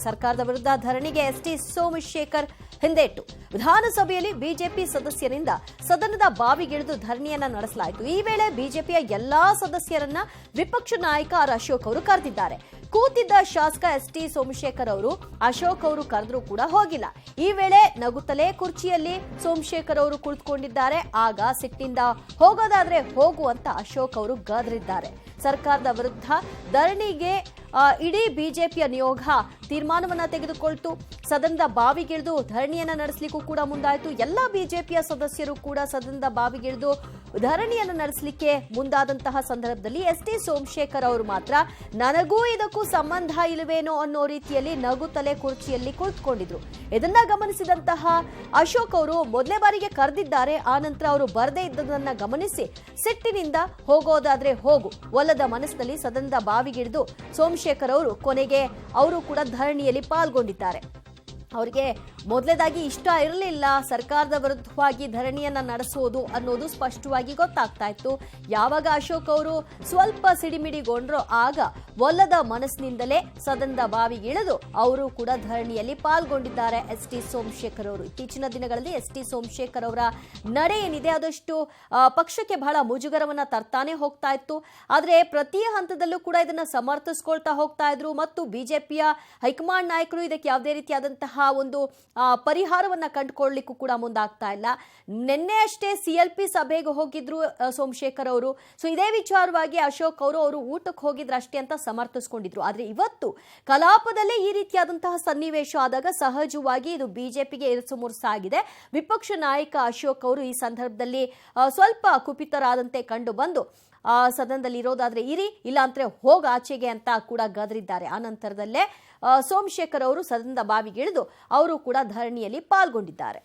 ಸರ್ಕಾರದ ವಿರುದ್ಧ ಧರಣಿಗೆ ಎಸ್ಟಿ ಸೋಮಶೇಖರ್ ಹಿಂದೇಟು. ವಿಧಾನಸಭೆಯಲ್ಲಿ ಬಿಜೆಪಿ ಸದಸ್ಯರಿಂದ ಸದನದ ಬಾವಿಗಿಳಿದು ಧರಣಿಯನ್ನ ನಡೆಸಲಾಯಿತು. ಈ ವೇಳೆ ಬಿಜೆಪಿಯ ಎಲ್ಲಾ ಸದಸ್ಯರನ್ನ ವಿಪಕ್ಷ ನಾಯಕ ಆರ್ ಅಶೋಕ್ ಅವರು ಕರೆದಿದ್ದಾರೆ. ಕೂತಿದ್ದ ಶಾಸಕ ಎಸ್ಟಿ ಸೋಮಶೇಖರ್ ಅವರು ಅಶೋಕ್ ಅವರು ಕರೆದರೂ ಕೂಡ ಹೋಗಿಲ್ಲ. ಈ ವೇಳೆ ನಗುತ್ತಲೇ ಕುರ್ಚಿಯಲ್ಲಿ ಸೋಮಶೇಖರ್ ಅವರು ಕುಳಿತುಕೊಂಡಿದ್ದಾರೆ. ಆಗ ಸಿಟ್ಟಿಂದ ಹೋಗೋದಾದ್ರೆ ಹೋಗು ಅಂತ ಅಶೋಕ್ ಅವರು ಗದರಿದ್ದಾರೆ. ಸರ್ಕಾರದ ವಿರುದ್ಧ ಧರಣಿಗೆ ಇಡೀ ಬಿಜೆಪಿಯ ನಿಯೋಗ ತೀರ್ಮಾನವನ್ನ ತೆಗೆದುಕೊಳ್ತು. ಸದನದ ಬಾವಿಗಿಳಿದು ಧರಣಿಯನ್ನ ನಡೆಸಲಿಕ್ಕೂ ಕೂಡ ಮುಂದಾಯಿತು. ಎಲ್ಲ ಬಿಜೆಪಿಯ ಸದಸ್ಯರು ಕೂಡ ಸದನದ ಬಾವಿಗಿಳಿದು ಧರಣಿಯನ್ನು ನಡೆಸಲಿಕ್ಕೆ ಮುಂದಾದಂತಹ ಸಂದರ್ಭದಲ್ಲಿ ಎಸ್ಟಿ ಸೋಮಶೇಖರ್ ಅವರು ಮಾತ್ರ ನನಗೂ ಇದಕ್ಕೂ ಸಂಬಂಧ ಇಲ್ಲವೇನೋ ಅನ್ನೋ ರೀತಿಯಲ್ಲಿ ನಗುತ್ತಲೇ ಕುರ್ಚಿಯಲ್ಲಿ ಕುಳಿತುಕೊಂಡಿದ್ರು. ಇದನ್ನ ಗಮನಿಸಿದಂತಹ ಅಶೋಕ್ ಅವರು ಮೊದಲೇ ಬಾರಿಗೆ ಕರೆದಿದ್ದಾರೆ. ಆ ನಂತರ ಅವರು ಬರದೇ ಇದ್ದದನ್ನ ಗಮನಿಸಿ ಸಿಟ್ಟಿನಿಂದ ಹೋಗೋದಾದ್ರೆ ಹೋಗು ಒಲ್ಲದ ಮನಸ್ಸಿನಲ್ಲಿ ಸದನದ ಬಾವಿಗಿಳಿದು ಸೋಮಶೇಖರ್ ಅವರು ಕೊನೆಗೆ ಅವರು ಕೂಡ ಧರಣಿಯಲ್ಲಿ ಪಾಲ್ಗೊಂಡಿದ್ದಾರೆ. ಅವರಿಗೆ ಮೊದಲೇದಾಗಿ ಇಷ್ಟ ಇರಲಿಲ್ಲ ಸರ್ಕಾರದ ವಿರುದ್ಧವಾಗಿ ಧರಣಿಯನ್ನ ನಡೆಸೋದು ಅನ್ನೋದು ಸ್ಪಷ್ಟವಾಗಿ ಗೊತ್ತಾಗ್ತಾ ಇತ್ತು. ಯಾವಾಗ ಅಶೋಕ್ ಅವರು ಸ್ವಲ್ಪ ಸಿಡಿಮಿಡಿಗೊಂಡ್ರೋ ಆಗ ಒಲ್ಲದ ಮನಸ್ಸಿನಿಂದಲೇ ಸದನದ ಬಾವಿಗಿಳಿದು ಅವರು ಕೂಡ ಧರಣಿಯಲ್ಲಿ ಪಾಲ್ಗೊಂಡಿದ್ದಾರೆ ಎಸ್ಟಿ ಸೋಮಶೇಖರ್ ಅವರು. ಇತ್ತೀಚಿನ ದಿನಗಳಲ್ಲಿ ಎಸ್ಟಿ ಸೋಮಶೇಖರ್ ಅವರ ನಡೆ ಏನಿದೆ ಅದಷ್ಟು ಪಕ್ಷಕ್ಕೆ ಬಹಳ ಮುಜುಗರವನ್ನ ತರ್ತಾನೆ ಹೋಗ್ತಾ ಇತ್ತು. ಆದ್ರೆ ಪ್ರತಿ ಹಂತದಲ್ಲೂ ಕೂಡ ಇದನ್ನ ಸಮರ್ಥಿಸ್ಕೊಳ್ತಾ ಹೋಗ್ತಾ ಇದ್ರು ಮತ್ತು ಬಿಜೆಪಿಯ ಹೈಕಮಾಂಡ್ ನಾಯಕರು ಇದಕ್ಕೆ ಯಾವುದೇ ರೀತಿಯಾದಂತಹ ಒಂದು ಪರಿಹಾರವನ್ನ ಕಂಡುಕೊಳ್ಳಲಿಕ್ಕೂ ಕೂಡ ಮುಂದಾಗ್ತಾ ಇಲ್ಲ. ನಿನ್ನೆ ಅಷ್ಟೇ ಸಿಎಲ್ಪಿ ಸಭೆಗೆ ಹೋಗಿದ್ರು ಸೋಮಶೇಖರ್ ಅವರು. ಸೊ ಇದೇ ವಿಚಾರವಾಗಿ ಅಶೋಕ್ ಅವರು ಊಟಕ್ಕೆ ಹೋಗಿದ್ರು ಅಷ್ಟೇ ಅಂತ ಸಮರ್ಥಿಸ್ಕೊಂಡಿದ್ರು. ಆದ್ರೆ ಇವತ್ತು ಕಲಾಪದಲ್ಲೇ ಈ ರೀತಿಯಾದಂತಹ ಸನ್ನಿವೇಶ ಆದಾಗ ಸಹಜವಾಗಿ ಇದು ಬಿಜೆಪಿಗೆ ಇರಿಸುಮುರುಸಾಗಿದೆ. ವಿಪಕ್ಷ ನಾಯಕ ಅಶೋಕ್ ಅವರು ಈ ಸಂದರ್ಭದಲ್ಲಿ ಸ್ವಲ್ಪ ಕುಪಿತರಾದಂತೆ ಕಂಡು ಬಂದು ಸದನದಲ್ಲಿ ಇರೋದಾದ್ರೆ ಇರಿ, ಇಲ್ಲ ಅಂದ್ರೆ ಹೋಗ ಆಚೆಗೆ ಅಂತ ಕೂಡ ಗದರಿದ್ದಾರೆ. ಆ ನಂತರದಲ್ಲೇ ಸೋಮಶೇಖರ್ ಅವರು ಸದನದ ಬಾವಿಗಿಳಿದು ಅವರು ಕೂಡ ಧರಣಿಯಲ್ಲಿ ಪಾಲ್ಗೊಂಡಿದ್ದಾರೆ.